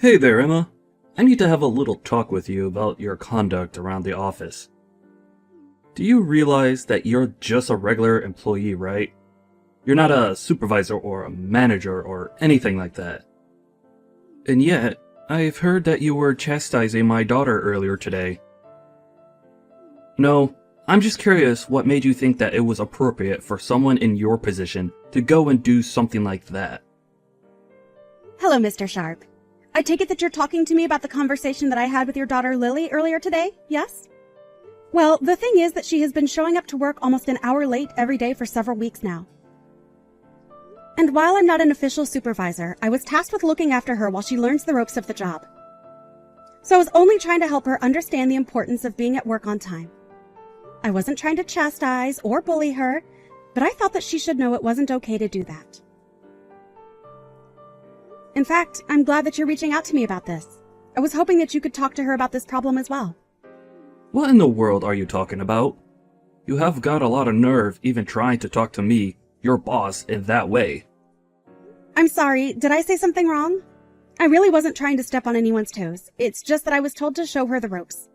Hey there, Emma. I need to have a little talk with you about your conduct around the office. Do you realize that you're just a regular employee, right? You're not a supervisor or a manager or anything like that. And yet, I've heard that you were chastising my daughter earlier today. No, I'm just curious what made you think that it was appropriate for someone in your position to go and do something like that. Hello, Mr. Sharp. I take it that you're talking to me about the conversation that I had with your daughter Lily earlier today, yes? Well, the thing is that she has been showing up to work almost an hour late every day for several weeks now. And while I'm not an official supervisor, I was tasked with looking after her while she learns the ropes of the job. So I was only trying to help her understand the importance of being at work on time. I wasn't trying to chastise or bully her, but I thought that she should know it wasn't okay to do that. In fact, I'm glad that you're reaching out to me about this. I was hoping that you could talk to her about this problem as well. What in the world are you talking about? You have got a lot of nerve even trying to talk to me, your boss, in that way. I'm sorry, did I say something wrong? I really wasn't trying to step on anyone's toes. It's just that I was told to show her the ropes.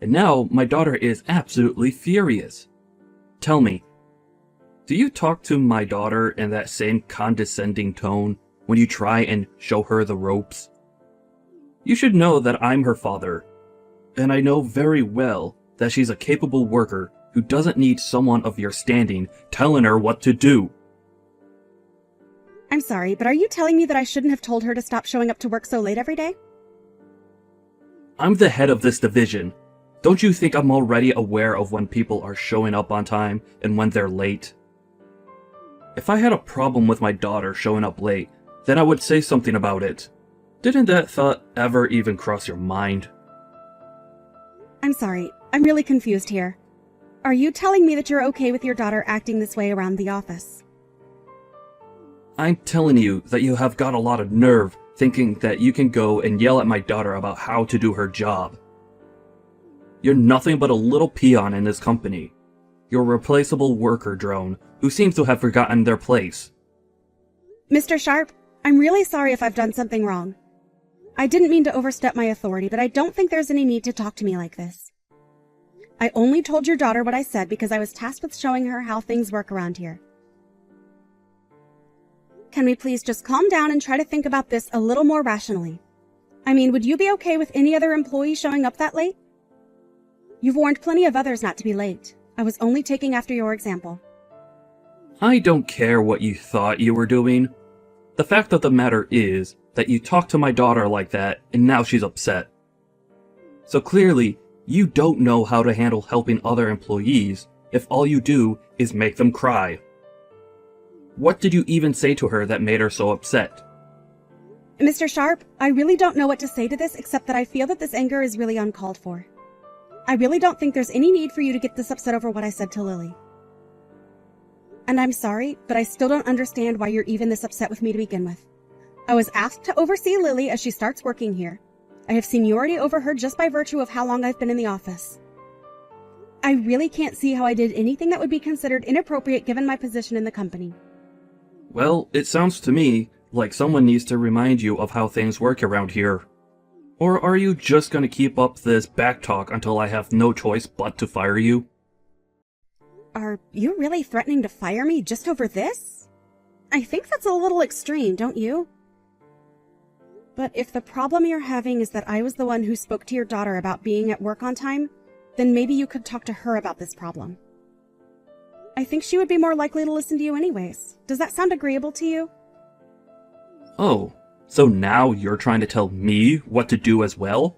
And now my daughter is absolutely furious. Tell me, do you talk to my daughter in that same condescending tone when you try and show her the ropes? You should know that I'm her father, and I know very well that she's a capable worker who doesn't need someone of your standing telling her what to do. I'm sorry, but are you telling me that I shouldn't have told her to stop showing up to work so late every day? I'm the head of this division. Don't you think I'm already aware of when people are showing up on time and when they're late? If I had a problem with my daughter showing up late, then I would say something about it. Didn't that thought ever even cross your mind? I'm sorry, I'm really confused here. Are you telling me that you're okay with your daughter acting this way around the office? I'm telling you that you have got a lot of nerve thinking that you can go and yell at my daughter about how to do her job. You're nothing but a little peon in this company. You're a replaceable worker drone who seems to have forgotten their place. Mr. Sharp, I'm really sorry if I've done something wrong. I didn't mean to overstep my authority, but I don't think there's any need to talk to me like this. I only told your daughter what I said because I was tasked with showing her how things work around here. Can we please just calm down and try to think about this a little more rationally? I mean, would you be okay with any other employee showing up that late? You've warned plenty of others not to be late. I was only taking after your example. I don't care what you thought you were doing. The fact of the matter is that you talked to my daughter like that and now she's upset. So clearly, you don't know how to handle helping other employees if all you do is make them cry. What did you even say to her that made her so upset? Mr. Sharp, I really don't know what to say to this except that I feel that this anger is really uncalled for. I really don't think there's any need for you to get this upset over what I said to Lily. And I'm sorry, but I still don't understand why you're even this upset with me to begin with. I was asked to oversee Lily as she starts working here. I have seniority over her just by virtue of how long I've been in the office. I really can't see how I did anything that would be considered inappropriate given my position in the company. Well, it sounds to me like someone needs to remind you of how things work around here. Or are you just gonna keep up this backtalk until I have no choice but to fire you? Are you really threatening to fire me just over this? I think that's a little extreme, don't you? But if the problem you're having is that I was the one who spoke to your daughter about being at work on time, then maybe you could talk to her about this problem. I think she would be more likely to listen to you anyways. Does that sound agreeable to you? Oh, so now you're trying to tell me what to do as well?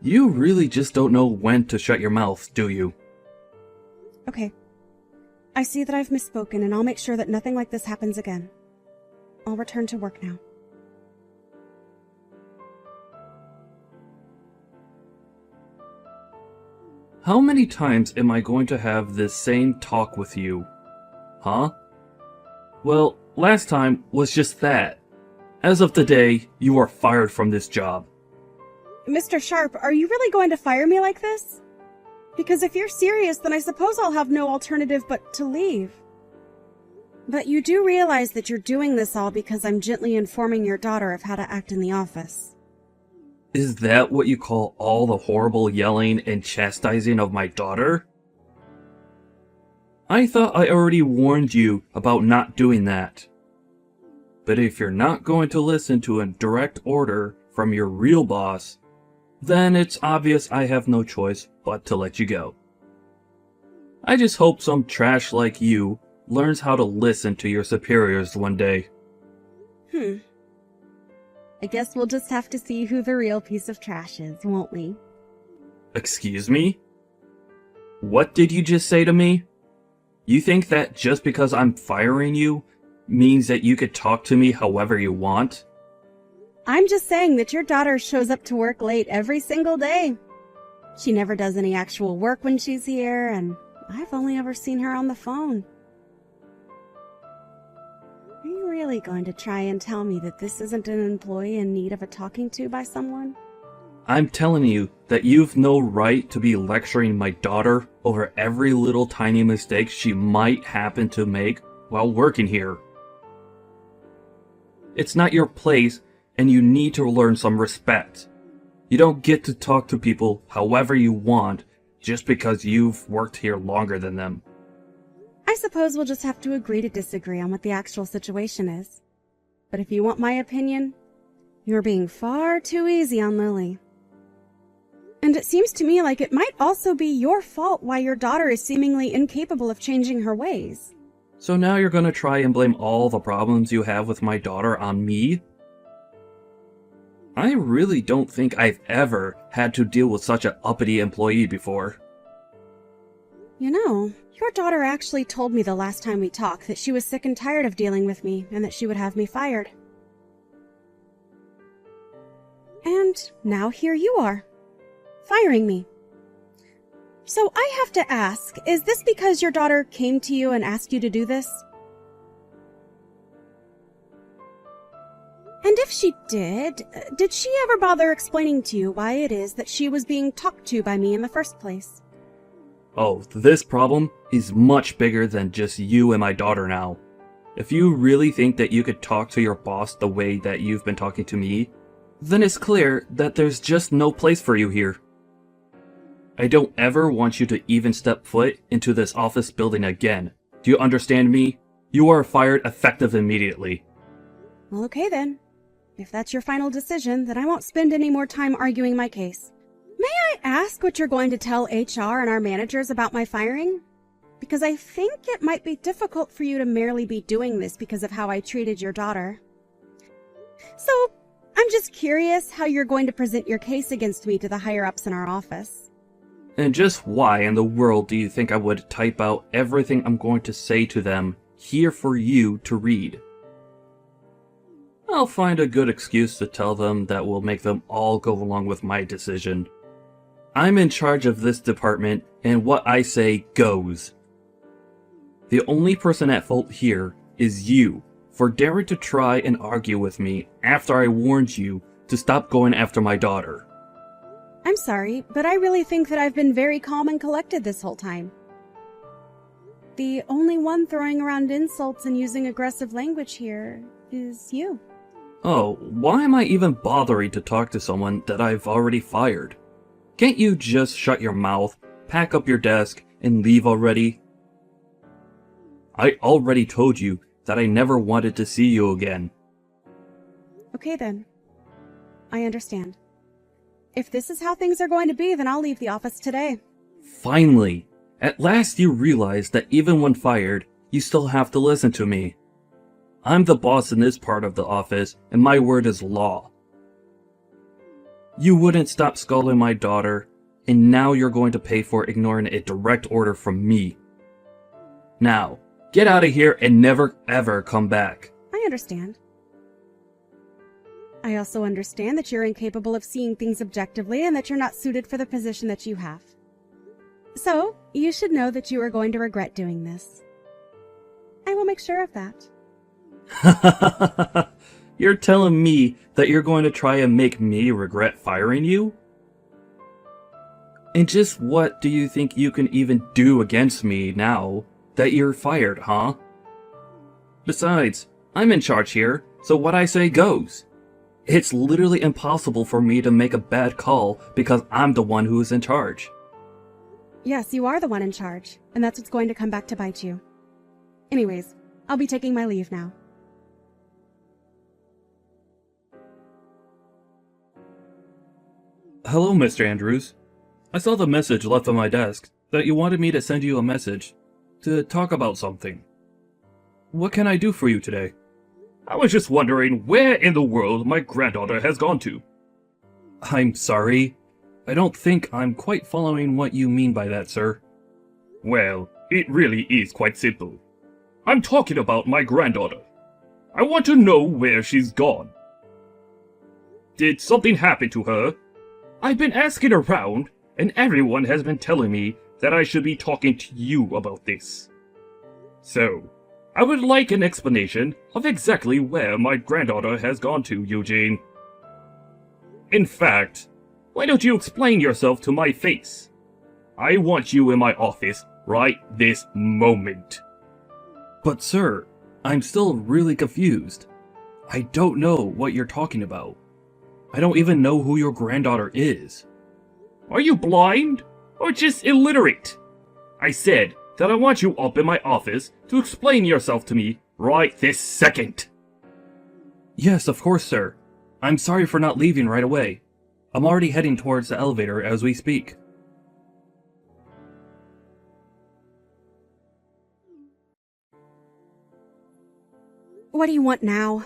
You really just don't know when to shut your mouth, do you? Okay. I see that I've misspoken, and I'll make sure that nothing like this happens again. I'll return to work now. How many times am I going to have this same talk with you? Huh? Well, last time was just that. As of today, you are fired from this job. Mr. Sharp, are you really going to fire me like this? Because if you're serious, then I suppose I'll have no alternative but to leave. But you do realize that you're doing this all because I'm gently informing your daughter of how to act in the office. Is that what you call all the horrible yelling and chastising of my daughter? I thought I already warned you about not doing that. But if you're not going to listen to a direct order from your real boss, then it's obvious I have no choice but to let you go. I just hope some trash like you learns how to listen to your superiors one day. I guess we'll just have to see who the real piece of trash is, won't we? Excuse me? What did you just say to me? You think that just because I'm firing you means that you could talk to me however you want? I'm just saying that your daughter shows up to work late every single day. She never does any actual work when she's here, and I've only ever seen her on the phone. Are you really going to try and tell me that this isn't an employee in need of a talking to by someone? I'm telling you that you've no right to be lecturing my daughter over every little tiny mistake she might happen to make while working here. It's not your place, and you need to learn some respect. You don't get to talk to people however you want just because you've worked here longer than them. I suppose we'll just have to agree to disagree on what the actual situation is. But if you want my opinion, you're being far too easy on Lily. And it seems to me like it might also be your fault why your daughter is seemingly incapable of changing her ways. So now you're gonna try and blame all the problems you have with my daughter on me? I really don't think I've ever had to deal with such an uppity employee before. You know, your daughter actually told me the last time we talked that she was sick and tired of dealing with me and that she would have me fired. And now here you are, firing me. So I have to ask, is this because your daughter came to you and asked you to do this? And if she did she ever bother explaining to you why it is that she was being talked to by me in the first place? Oh, this problem is much bigger than just you and my daughter now. If you really think that you could talk to your boss the way that you've been talking to me, then it's clear that there's just no place for you here. I don't ever want you to even step foot into this office building again. Do you understand me? You are fired effective immediately. Well, okay then. If that's your final decision, then I won't spend any more time arguing my case. May I ask what you're going to tell HR and our managers about my firing? Because I think it might be difficult for you to merely be doing this because of how I treated your daughter. So, I'm just curious how you're going to present your case against me to the higher-ups in our office. And just why in the world do you think I would type out everything I'm going to say to them here for you to read? I'll find a good excuse to tell them that will make them all go along with my decision. I'm in charge of this department, and what I say goes. The only person at fault here is you, for daring to try and argue with me after I warned you to stop going after my daughter. I'm sorry, but I really think that I've been very calm and collected this whole time. The only one throwing around insults and using aggressive language here is you. Oh, why am I even bothering to talk to someone that I've already fired? Can't you just shut your mouth, pack up your desk, and leave already? I already told you that I never wanted to see you again. Okay then. I understand. If this is how things are going to be, then I'll leave the office today. Finally! At last you realize that even when fired, you still have to listen to me. I'm the boss in this part of the office, and my word is law. You wouldn't stop scolding my daughter, and now you're going to pay for ignoring a direct order from me. Now, get out of here and never ever come back. I understand. I also understand that you're incapable of seeing things objectively and that you're not suited for the position that you have. So, you should know that you are going to regret doing this. I will make sure of that. You're telling me that you're going to try and make me regret firing you? And just what do you think you can even do against me now that you're fired, huh? Besides, I'm in charge here, so what I say goes. It's literally impossible for me to make a bad call because I'm the one who is in charge. Yes, you are the one in charge, and that's what's going to come back to bite you. Anyways, I'll be taking my leave now. Hello, Mr. Andrews. I saw the message left on my desk that you wanted me to send you a message to talk about something. What can I do for you today? I was just wondering where in the world my granddaughter has gone to. I'm sorry. I don't think I'm quite following what you mean by that, sir. Well, it really is quite simple. I'm talking about my granddaughter. I want to know where she's gone. Did something happen to her? I've been asking around, and everyone has been telling me that I should be talking to you about this. So, I would like an explanation of exactly where my granddaughter has gone to, Eugene. In fact, why don't you explain yourself to my face? I want you in my office right this moment. But sir, I'm still really confused. I don't know what you're talking about. I don't even know who your granddaughter is. Are you blind? Or just illiterate? I said that I want you up in my office to explain yourself to me right this second. Yes, of course, sir. I'm sorry for not leaving right away. I'm already heading towards the elevator as we speak. What do you want now?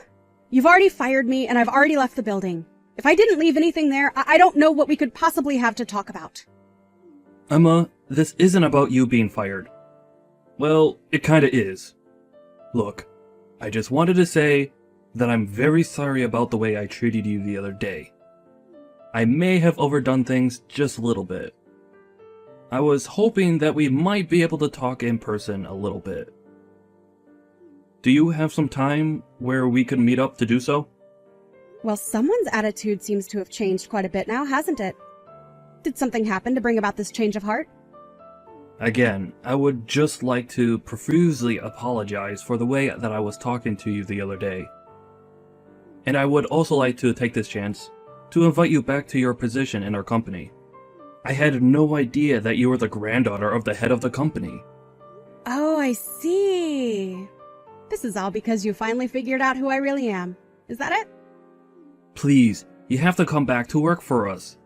You've already fired me, and I've already left the building. If I didn't leave anything there, I don't know what we could possibly have to talk about. Emma, this isn't about you being fired. Well, it kinda is. Look, I just wanted to say that I'm very sorry about the way I treated you the other day. I may have overdone things just a little bit. I was hoping that we might be able to talk in person a little bit. Do you have some time where we could meet up to do so? Well, someone's attitude seems to have changed quite a bit now, hasn't it? Did something happen to bring about this change of heart? Again, I would just like to profusely apologize for the way that I was talking to you the other day. And I would also like to take this chance to invite you back to your position in our company. I had no idea that you were the granddaughter of the head of the company. Oh, I see. This is all because you finally figured out who I really am. Is that it? Please, you have to come back to work for us.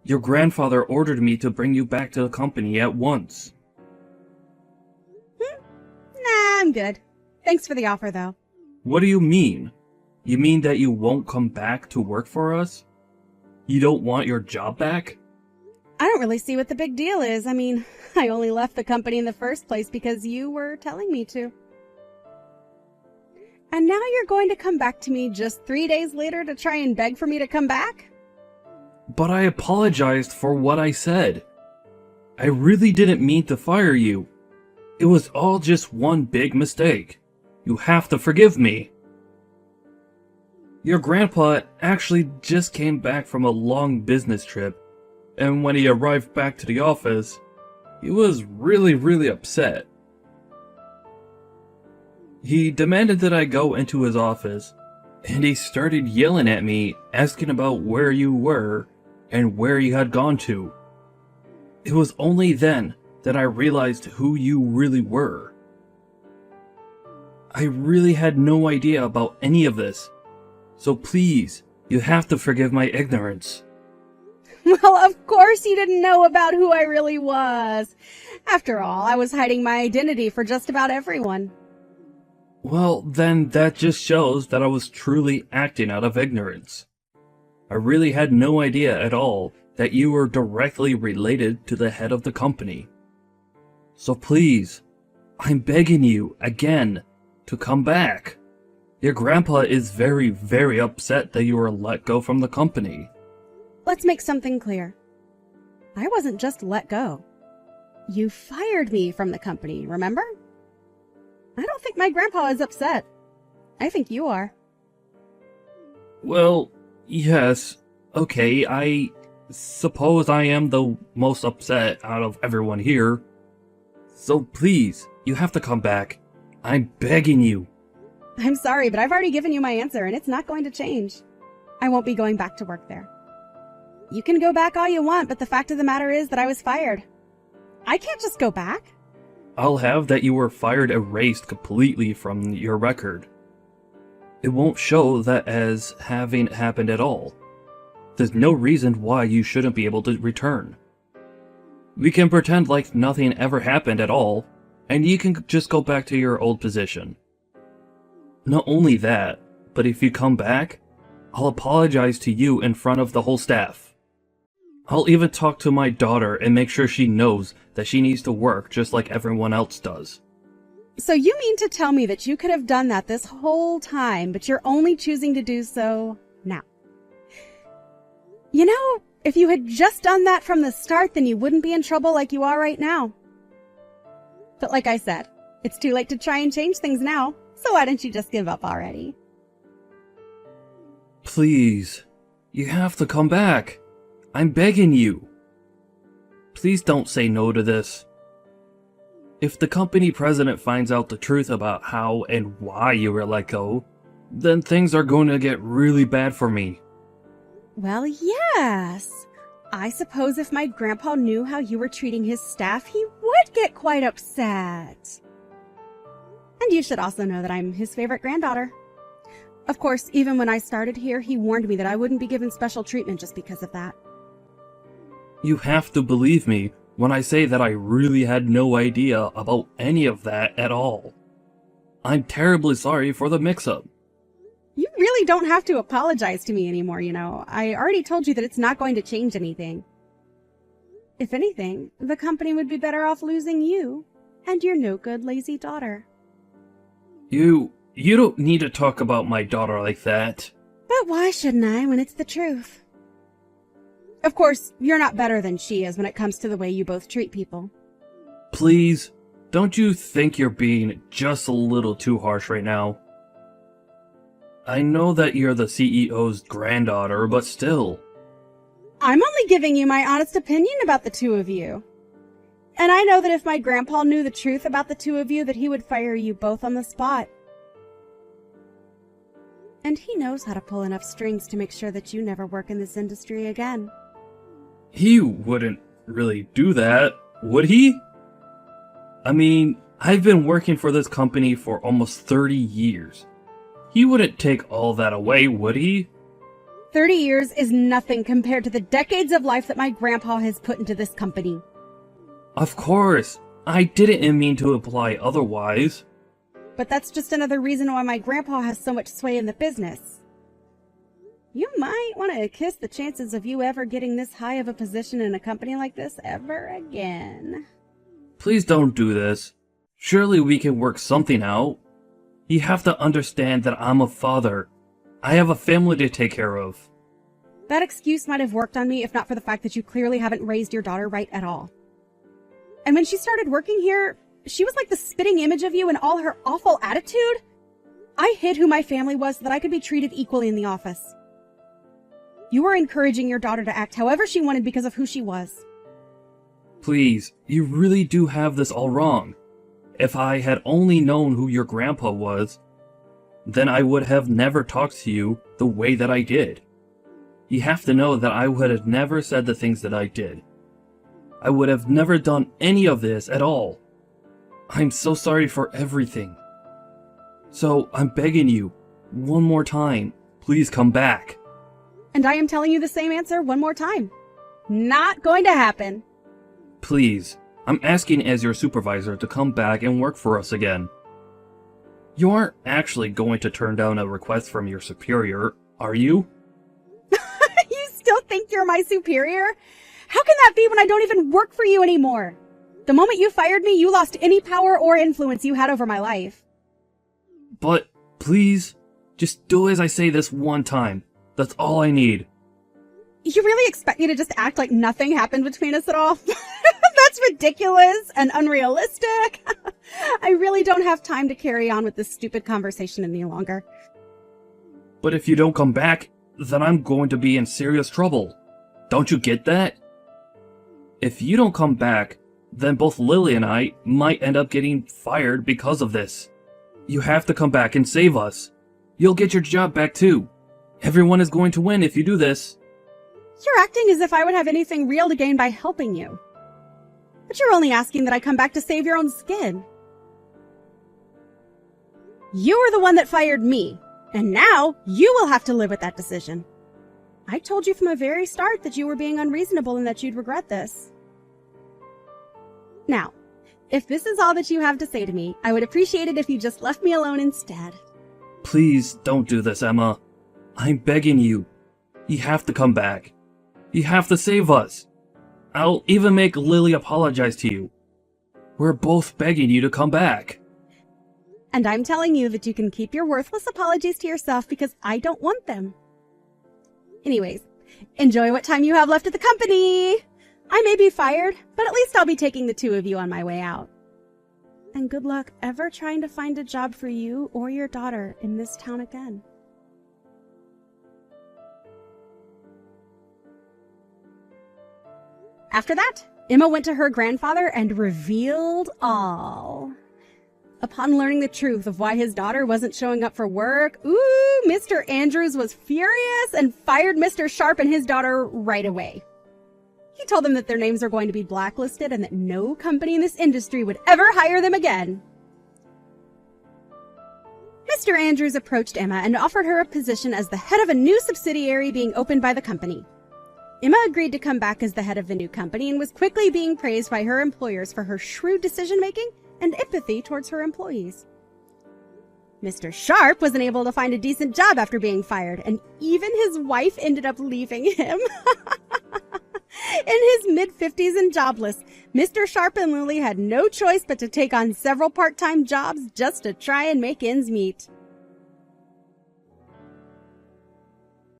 Your grandfather ordered me to bring you back to the company at once. Nah, I'm good. Thanks for the offer, though. What do you mean? You mean that you won't come back to work for us? You don't want your job back? I don't really see what the big deal is. I mean, I only left the company in the first place because you were telling me to. And now you're going to come back to me just 3 days later to try and beg for me to come back? But I apologized for what I said. I really didn't mean to fire you. It was all just one big mistake. You have to forgive me. Your grandpa actually just came back from a long business trip, and when he arrived back to the office, he was really upset. He demanded that I go into his office, and he started yelling at me, asking about where you were and where you had gone to. It was only then that I realized who you really were. I really had no idea about any of this, so please, you have to forgive my ignorance. Well, of course you didn't know about who I really was. After all, I was hiding my identity for just about everyone. Well, then that just shows that I was truly acting out of ignorance. I really had no idea at all that you were directly related to the head of the company. So please, I'm begging you again to come back. Your grandpa is very upset that you were let go from the company. Let's make something clear. I wasn't just let go. You fired me from the company, remember? I don't think my grandpa is upset. I think you are. Well, yes, okay, I suppose I am the most upset out of everyone here. So please, you have to come back. I'm begging you. I'm sorry, but I've already given you my answer, and it's not going to change. I won't be going back to work there. You can go back all you want, but the fact of the matter is that I was fired. I can't just go back. I'll have that you were fired erased completely from your record. It won't show that as having happened at all. There's no reason why you shouldn't be able to return. We can pretend like nothing ever happened at all, and you can just go back to your old position. Not only that, but if you come back, I'll apologize to you in front of the whole staff. I'll even talk to my daughter and make sure she knows that she needs to work just like everyone else does. So you mean to tell me that you could have done that this whole time, but you're only choosing to do so now? You know, if you had just done that from the start, then you wouldn't be in trouble like you are right now. But like I said, it's too late to try and change things now, so why don't you just give up already? Please, you have to come back. I'm begging you. Please don't say no to this. If the company president finds out the truth about how and why you were let go, then things are going to get really bad for me. Well, yes. I suppose if my grandpa knew how you were treating his staff, he would get quite upset. And you should also know that I'm his favorite granddaughter. Of course, even when I started here, he warned me that I wouldn't be given special treatment just because of that. You have to believe me when I say that I really had no idea about any of that at all. I'm terribly sorry for the mix-up. You really don't have to apologize to me anymore, you know. I already told you that it's not going to change anything. If anything, the company would be better off losing you and your no-good, lazy daughter. You don't need to talk about my daughter like that. But why shouldn't I when it's the truth? Of course, you're not better than she is when it comes to the way you both treat people. Please, don't you think you're being just a little too harsh right now? I know that you're the CEO's granddaughter, but still. I'm only giving you my honest opinion about the two of you. And I know that if my grandpa knew the truth about the two of you, that he would fire you both on the spot. And he knows how to pull enough strings to make sure that you never work in this industry again. He wouldn't really do that, would he? I mean, I've been working for this company for almost 30 years. He wouldn't take all that away, would he? 30 years is nothing compared to the decades of life that my grandpa has put into this company. Of course, I didn't mean to imply otherwise. But that's just another reason why my grandpa has so much sway in the business. You might want to kiss the chances of you ever getting this high of a position in a company like this ever again. Please don't do this. Surely we can work something out. You have to understand that I'm a father. I have a family to take care of. That excuse might have worked on me if not for the fact that you clearly haven't raised your daughter right at all. And when she started working here, she was like the spitting image of you and all her awful attitude. I hid who my family was so that I could be treated equally in the office. You were encouraging your daughter to act however she wanted because of who she was. Please, you really do have this all wrong. If I had only known who your grandpa was, then I would have never talked to you the way that I did. You have to know that I would have never said the things that I did. I would have never done any of this at all. I'm so sorry for everything. So I'm begging you, one more time, please come back. And I am telling you the same answer one more time. Not going to happen. Please, I'm asking as your supervisor to come back and work for us again. You aren't actually going to turn down a request from your superior, are you? You still think you're my superior? How can that be when I don't even work for you anymore? The moment you fired me, you lost any power or influence you had over my life. But, please, just do as I say this one time. That's all I need. You really expect me to just act like nothing happened between us at all? That's ridiculous and unrealistic. I really don't have time to carry on with this stupid conversation any longer. But if you don't come back, then I'm going to be in serious trouble. Don't you get that? If you don't come back, then both Lily and I might end up getting fired because of this. You have to come back and save us. You'll get your job back too. Everyone is going to win if you do this. You're acting as if I would have anything real to gain by helping you. But you're only asking that I come back to save your own skin. You were the one that fired me, and now you will have to live with that decision. I told you from the very start that you were being unreasonable and that you'd regret this. Now, if this is all that you have to say to me, I would appreciate it if you just left me alone instead. Please don't do this, Emma. I'm begging you. You have to come back. You have to save us. I'll even make Lily apologize to you. We're both begging you to come back. And I'm telling you that you can keep your worthless apologies to yourself because I don't want them. Anyways, enjoy what time you have left at the company. I may be fired, but at least I'll be taking the two of you on my way out. And good luck ever trying to find a job for you or your daughter in this town again. After that, Emma went to her grandfather and revealed all. Upon learning the truth of why his daughter wasn't showing up for work, Mr. Andrews was furious and fired Mr. Sharp and his daughter right away. He told them that their names are going to be blacklisted and that no company in this industry would ever hire them again. Mr. Andrews approached Emma and offered her a position as the head of a new subsidiary being opened by the company. Emma agreed to come back as the head of the new company and was quickly being praised by her employers for her shrewd decision-making and empathy towards her employees. Mr. Sharp wasn't able to find a decent job after being fired, and even his wife ended up leaving him. In his mid-50s and jobless, Mr. Sharp and Lily had no choice but to take on several part-time jobs just to try and make ends meet.